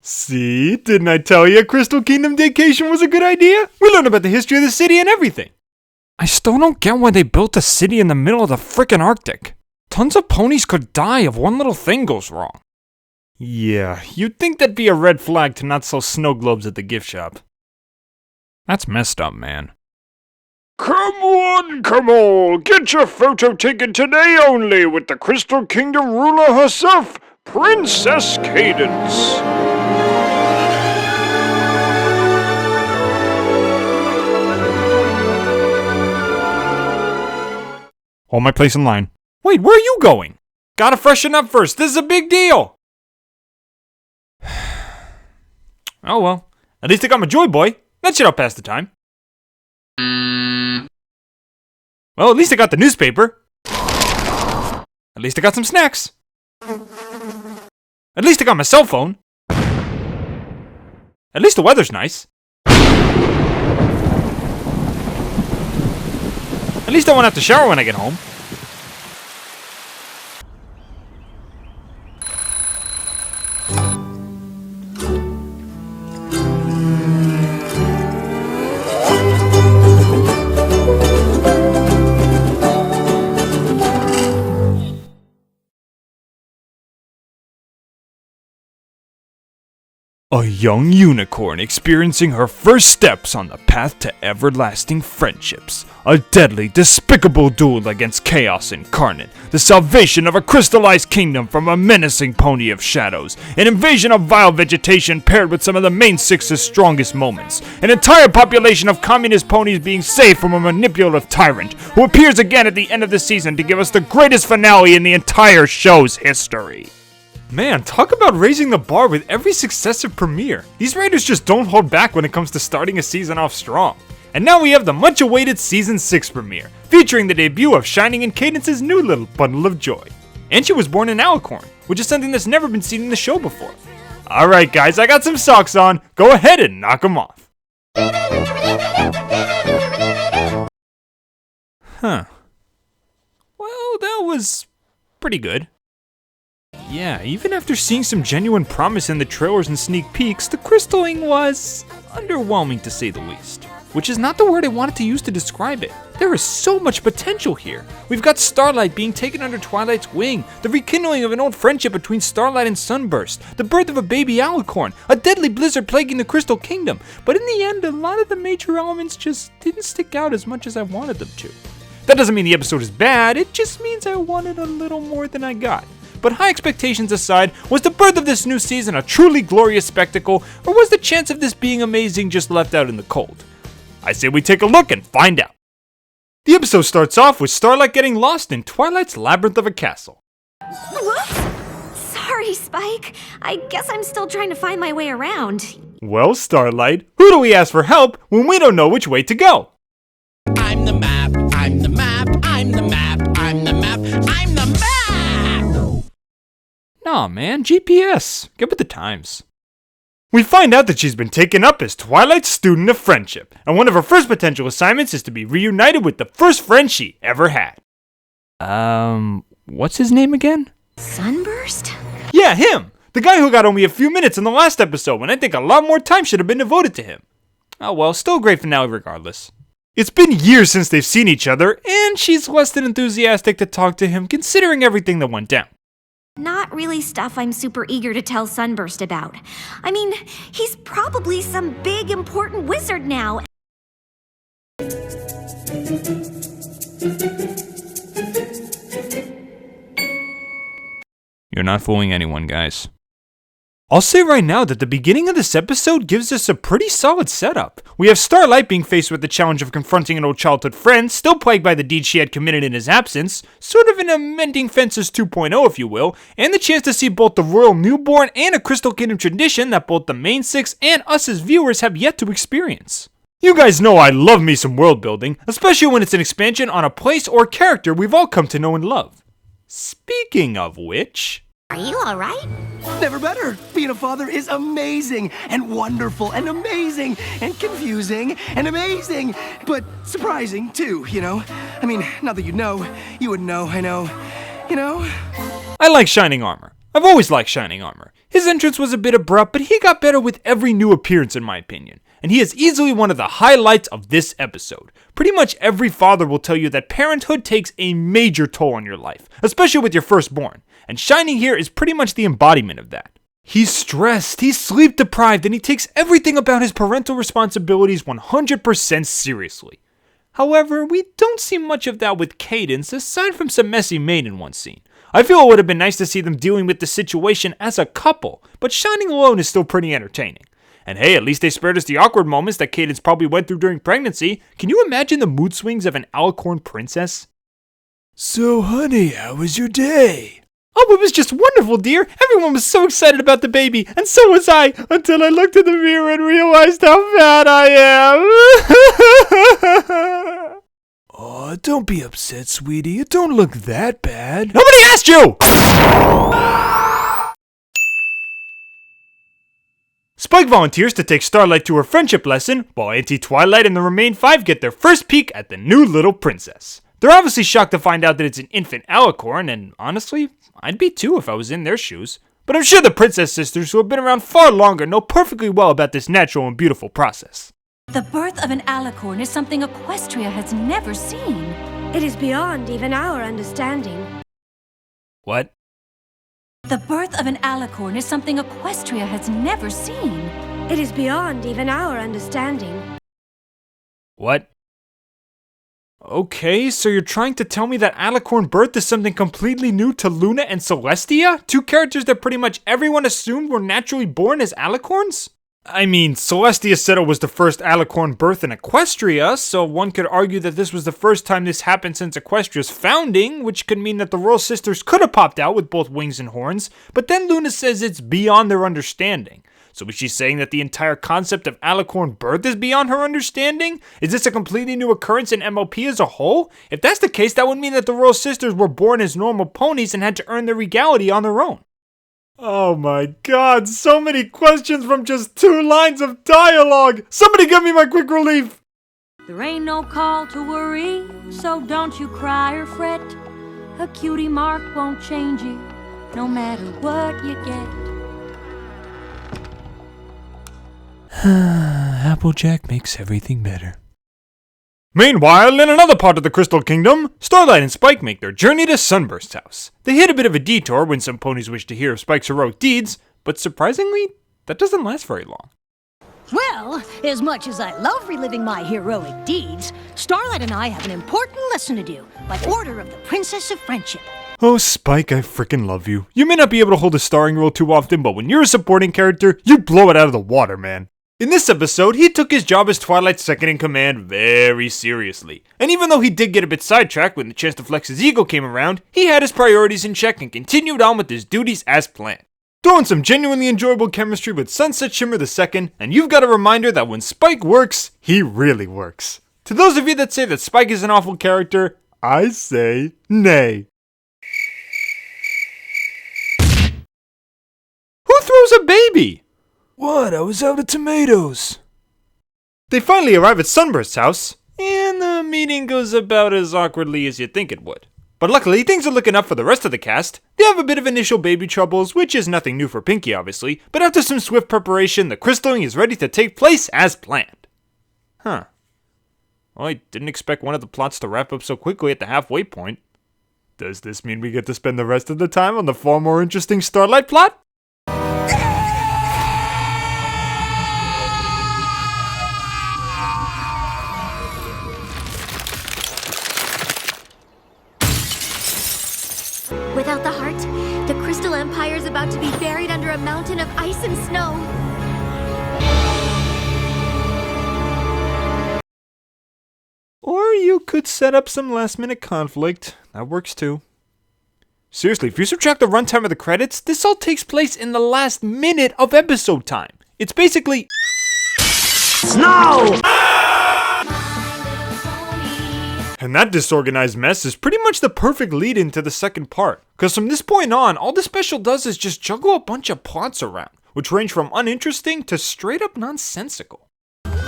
See, didn't I tell you Crystal Kingdom vacation was a good idea? We learned about the history of the city and everything. I still don't get why they built a city in the middle of the frickin' Arctic. Tons of ponies could die if one little thing goes wrong. Yeah, you'd think that'd be a red flag to not sell snow globes at the gift shop. That's messed up, man. Come one, come all, get your photo taken today only with the Crystal Kingdom ruler herself, Princess Cadence. Hold my place in line. Wait, where are you going? Gotta freshen up first, this is a big deal! Oh well, at least I got my Joy Boy. That shit'll pass the time. Well, at least I got the newspaper. At least I got some snacks. At least I got my cell phone. At least the weather's nice. At least I won't have to shower when I get home. A young unicorn experiencing her first steps on the path to everlasting friendships. A deadly, despicable duel against chaos incarnate. The salvation of a crystallized kingdom from a menacing pony of shadows. An invasion of vile vegetation paired with some of the main six's strongest moments. An entire population of communist ponies being saved from a manipulative tyrant who appears again at the end of the season to give us the greatest finale in the entire show's history. Man, talk about raising the bar with every successive premiere. These writers just don't hold back when it comes to starting a season off strong. And now we have the much-awaited Season 6 premiere, featuring the debut of Shining and Cadence's new little bundle of joy. And she was born an alicorn, which is something that's never been seen in the show before. Alright guys, I got some socks on, go ahead and knock them off. Huh. Well, that was pretty good. Yeah, even after seeing some genuine promise in the trailers and sneak peeks, the crystalling was underwhelming to say the least. Which is not the word I wanted to use to describe it. There is so much potential here. We've got Starlight being taken under Twilight's wing, the rekindling of an old friendship between Starlight and Sunburst, the birth of a baby alicorn, a deadly blizzard plaguing the Crystal Kingdom. But in the end, a lot of the major elements just didn't stick out as much as I wanted them to. That doesn't mean the episode is bad, it just means I wanted a little more than I got. But high expectations aside, was the birth of this new season a truly glorious spectacle, or was the chance of this being amazing just left out in the cold? I say we take a look and find out. The episode starts off with Starlight getting lost in Twilight's labyrinth of a castle. Whoops! Sorry, Spike. I guess I'm still trying to find my way around. Well, Starlight, who do we ask for help when we don't know which way to go? I'm the map, I'm the map, I'm the map, I'm the map, I'm the map! Nah, man, GPS. Get with the times. We find out that she's been taken up as Twilight's student of friendship, and one of her first potential assignments is to be reunited with the first friend she ever had. What's his name again? Sunburst? Yeah, him! The guy who got only a few minutes in the last episode when I think a lot more time should have been devoted to him. Oh well, still a great finale regardless. It's been years since they've seen each other, and she's less than enthusiastic to talk to him considering everything that went down. Not really stuff I'm super eager to tell Sunburst about. I mean, he's probably some big important wizard now. You're not fooling anyone, guys. I'll say right now that the beginning of this episode gives us a pretty solid setup. We have Starlight being faced with the challenge of confronting an old childhood friend, still plagued by the deed she had committed in his absence, sort of an amending fences 2.0 if you will, and the chance to see both the royal newborn and a Crystal Kingdom tradition that both the main six and us as viewers have yet to experience. You guys know I love me some world building, especially when it's an expansion on a place or character we've all come to know and love. Speaking of which... Are you alright? Never better. Being a father is amazing and wonderful and amazing and confusing and amazing, but surprising too, you know? I mean, not that you'd know. You wouldn't know, I know. You know? I like Shining Armor. I've always liked Shining Armor. His entrance was a bit abrupt, but he got better with every new appearance in my opinion, and he is easily one of the highlights of this episode. Pretty much every father will tell you that parenthood takes a major toll on your life, especially with your firstborn, and Shining here is pretty much the embodiment of that. He's stressed, he's sleep deprived, and he takes everything about his parental responsibilities 100% seriously. However, we don't see much of that with Cadence, aside from some messy maid in one scene. I feel it would have been nice to see them dealing with the situation as a couple, but Shining alone is still pretty entertaining. And hey, at least they spared us the awkward moments that Cadence probably went through during pregnancy. Can you imagine the mood swings of an alicorn princess? So honey, how was your day? Oh, it was just wonderful, dear. Everyone was so excited about the baby, and so was I, until I looked in the mirror and realized how fat I am. Oh, don't be upset, sweetie. It don't look that bad. Nobody asked you! Spike volunteers to take Starlight to her friendship lesson, while Auntie Twilight and the remaining 5 get their first peek at the new little princess. They're obviously shocked to find out that it's an infant alicorn, and honestly, I'd be too if I was in their shoes. But I'm sure the princess sisters, who have been around far longer, know perfectly well about this natural and beautiful process. The birth of an alicorn is something Equestria has never seen. It is beyond even our understanding. What? The birth of an alicorn is something Equestria has never seen. It is beyond even our understanding. What? Okay, so you're trying to tell me that alicorn birth is something completely new to Luna and Celestia? 2 characters that pretty much everyone assumed were naturally born as alicorns? I mean, Celestia said it was the first alicorn birth in Equestria, so one could argue that this was the first time this happened since Equestria's founding, which could mean that the Royal Sisters could have popped out with both wings and horns, but then Luna says it's beyond their understanding. So is she saying that the entire concept of alicorn birth is beyond her understanding? Is this a completely new occurrence in MLP as a whole? If that's the case, that would mean that the Royal Sisters were born as normal ponies and had to earn their regality on their own. Oh my god, so many questions from just 2 lines of dialogue! Somebody give me my quick relief! There ain't no call to worry, so don't you cry or fret. A cutie mark won't change you, no matter what you get. Applejack makes everything better. Meanwhile, in another part of the Crystal Kingdom, Starlight and Spike make their journey to Sunburst's house. They hit a bit of a detour when some ponies wish to hear of Spike's heroic deeds, but surprisingly, that doesn't last very long. Well, as much as I love reliving my heroic deeds, Starlight and I have an important lesson to do by order of the Princess of Friendship. Oh, Spike, I frickin' love you. You may not be able to hold a starring role too often, but when you're a supporting character, you blow it out of the water, man. In this episode, he took his job as Twilight's second-in-command very seriously. And even though he did get a bit sidetracked when the chance to flex his ego came around, he had his priorities in check and continued on with his duties as planned. Throwing some genuinely enjoyable chemistry with Sunset Shimmer II, and you've got a reminder that when Spike works, he really works. To those of you that say that Spike is an awful character, I say nay. Who throws a baby? What? I was out of tomatoes. They finally arrive at Sunburst's house, and the meeting goes about as awkwardly as you'd think it would. But luckily, things are looking up for the rest of the cast. They have a bit of initial baby troubles, which is nothing new for Pinkie, obviously, but after some swift preparation, the crystalling is ready to take place as planned. Huh. Well, I didn't expect one of the plots to wrap up so quickly at the halfway point. Does this mean we get to spend the rest of the time on the far more interesting Starlight plot? Without the heart, the Crystal Empire is about to be buried under a mountain of ice and snow. Or you could set up some last-minute conflict. That works too. Seriously, if you subtract the runtime of the credits, this all takes place in the last minute of episode time. It's basically snow! And that disorganized mess is pretty much the perfect lead-in to the second part. Because from this point on, all the special does is just juggle a bunch of plots around, which range from uninteresting to straight-up nonsensical.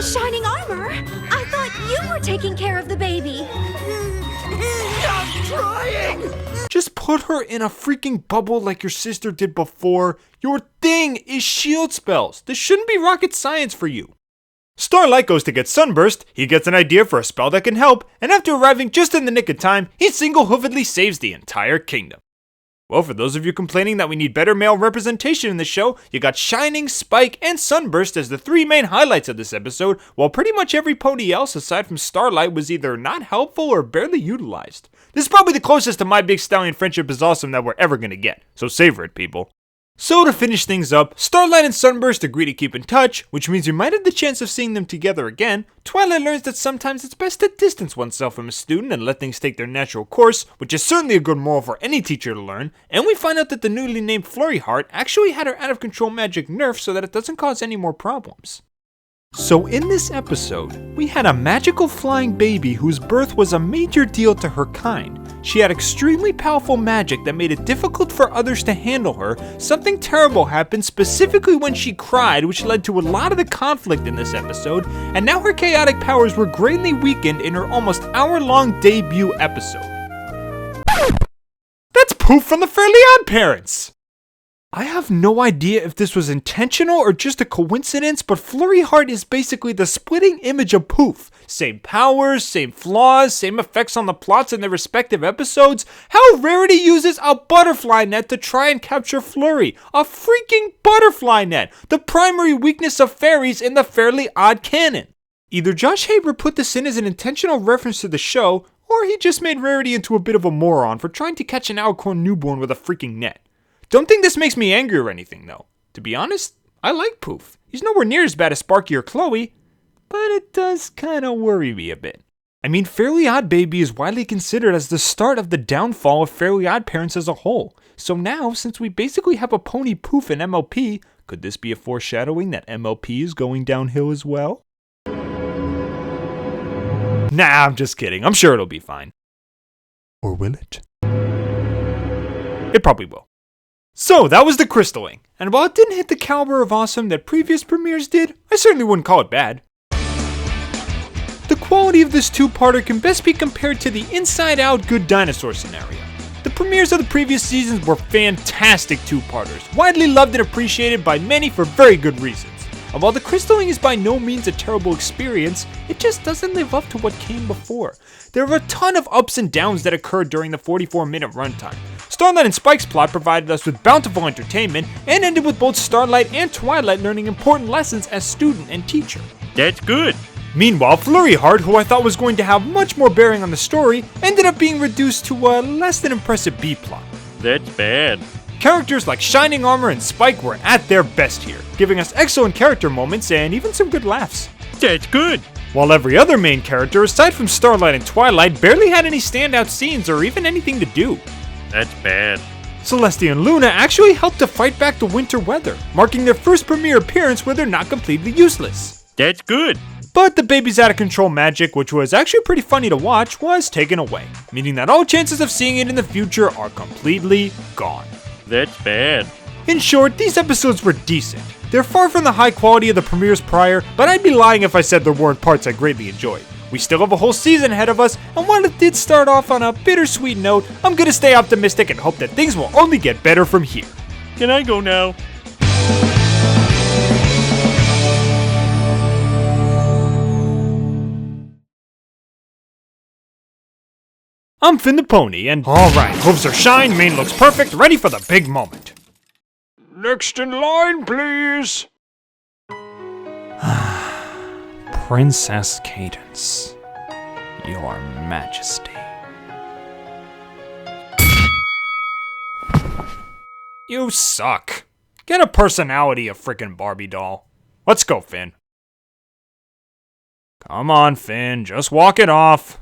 Shining Armor, I thought you were taking care of the baby. I'm trying! Just put her in a freaking bubble like your sister did before. Your thing is shield spells. This shouldn't be rocket science for you. Starlight goes to get Sunburst, he gets an idea for a spell that can help, and after arriving just in the nick of time, he single-hoovedly saves the entire kingdom. Well, for those of you complaining that we need better male representation in the show, you got Shining, Spike, and Sunburst as the three main highlights of this episode, while pretty much every pony else aside from Starlight was either not helpful or barely utilized. This is probably the closest to My Big Stallion Friendship is Awesome that we're ever gonna get, so savor it, people. So to finish things up, Starlight and Sunburst agree to keep in touch, which means we might have the chance of seeing them together again. Twilight learns that sometimes it's best to distance oneself from a student and let things take their natural course, which is certainly a good moral for any teacher to learn, and we find out that the newly named Flurry Heart actually had her out-of-control magic nerfed so that it doesn't cause any more problems. So in this episode, we had a magical flying baby whose birth was a major deal to her kind. She had extremely powerful magic that made it difficult for others to handle her. Something terrible happened specifically when she cried, which led to a lot of the conflict in this episode, and now her chaotic powers were greatly weakened in her almost hour-long debut episode. That's Poof from the Fairly Odd Parents! I have no idea if this was intentional or just a coincidence, but Flurry Heart is basically the splitting image of Poof. Same powers, same flaws, same effects on the plots in their respective episodes. How Rarity uses a butterfly net to try and capture Flurry. A freaking butterfly net! The primary weakness of fairies in the Fairly Odd canon. Either Josh Haber put this in as an intentional reference to the show, or he just made Rarity into a bit of a moron for trying to catch an Alcorn newborn with a freaking net. Don't think this makes me angry or anything, though. To be honest, I like Poof. He's nowhere near as bad as Sparky or Chloe, but it does kind of worry me a bit. I mean, Fairly Odd Baby is widely considered as the start of the downfall of Fairly Odd Parents as a whole. So now, since we basically have a pony Poof in MLP, could this be a foreshadowing that MLP is going downhill as well? Nah, I'm just kidding. I'm sure it'll be fine. Or will it? It probably will. So, that was The Crystalling, and while it didn't hit the caliber of awesome that previous premieres did, I certainly wouldn't call it bad. The quality of this two-parter can best be compared to the inside-out Good Dinosaur scenario. The premieres of the previous seasons were fantastic two-parters, widely loved and appreciated by many for very good reasons. And while The Crystalling is by no means a terrible experience, it just doesn't live up to what came before. There are a ton of ups and downs that occurred during the 44-minute runtime. Starlight and Spike's plot provided us with bountiful entertainment and ended with both Starlight and Twilight learning important lessons as student and teacher. That's good. Meanwhile, Flurry Heart, who I thought was going to have much more bearing on the story, ended up being reduced to a less than impressive B-plot. That's bad. Characters like Shining Armor and Spike were at their best here, giving us excellent character moments and even some good laughs. That's good. While every other main character, aside from Starlight and Twilight, barely had any standout scenes or even anything to do. That's bad. Celestia and Luna actually helped to fight back the winter weather, marking their first premiere appearance where they're not completely useless. That's good. But the baby's out-of-control magic, which was actually pretty funny to watch, was taken away, meaning that all chances of seeing it in the future are completely gone. That's bad. In short, these episodes were decent. They're far from the high quality of the premieres prior, but I'd be lying if I said there weren't parts I greatly enjoyed. We still have a whole season ahead of us, and while it did start off on a bittersweet note, I'm gonna stay optimistic and hope that things will only get better from here. Can I go now? I'm Finn the Pony, and alright, hooves are shined, mane looks perfect, ready for the big moment. Next in line, please. Princess Cadence, Your Majesty. You suck. Get a personality, you frickin' Barbie doll. Let's go, Finn. Come on, Finn, just walk it off.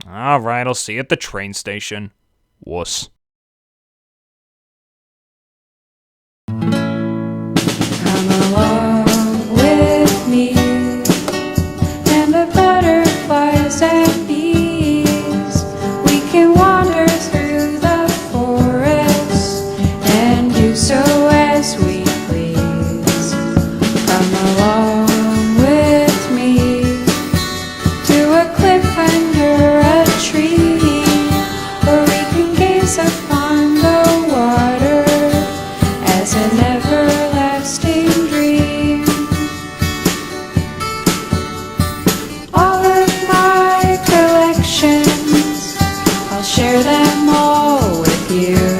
Alright, I'll see you at the train station. Wuss. Come along with me, and the butterflies and bees. We can wander through the forest and do so as we please. Come along with me to a cliff under a tree, where we everlasting dream. All of my collections, I'll share them all with you.